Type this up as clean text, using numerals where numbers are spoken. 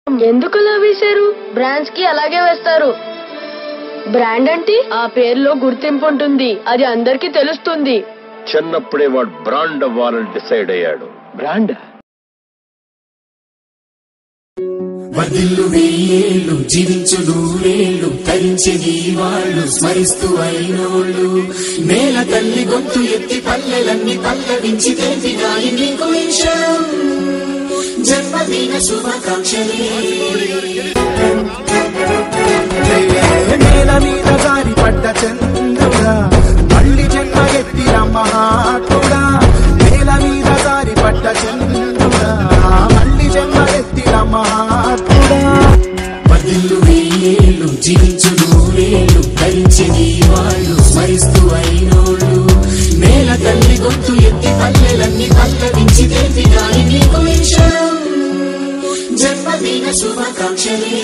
ఎందుకలా వేశారు? బ్రాండ్స్ కి అలాగే వేస్తారు. బ్రాండ్ అంటే ఆ పేరులో గుర్తింపు ఉంటుంది, అది అందరికీ తెలుస్తుంది. చిన్నప్పుడే వాడు బ్రాండ్ అవ్వాలని డిసైడ్ అయ్యాడు. బ్రాండ్ వర్ధిల్లు వెయ్యేళ్ళు జీవించు నూరేళ్ళు తరించేది వాళ్ళు స్మరిస్తూ అయినోళ్ళు నేల తల్లి గొంతు ఎత్తి పల్లెలన్నీ పల్లవించి తెలిపినాయి నీకు విషయం జన్మదిన శుభాకాంక్షలే. నేల మీద జారి పడ్డ చంద్రుడా మళ్ళీ జన్మ ఎత్తిన మహాత్ముడా. నేల మీద జారి పడ్డ చంద్రుడా మళ్ళీ జన్మ ఎత్తిన మహాత్ముడా. వర్ధిల్లు వెయ్యేళ్ళు జీవించు నూరేళ్ళు ధరించేది వాళ్ళు స్మరిస్తూ అయినోళ్ళు నేల తల్లి గొంతు ఎత్తి పల్లెలన్నీ పల్లవించి తెలిపినాయి నీకు విషయం జన్మదిన శుభాకాంక్షలే.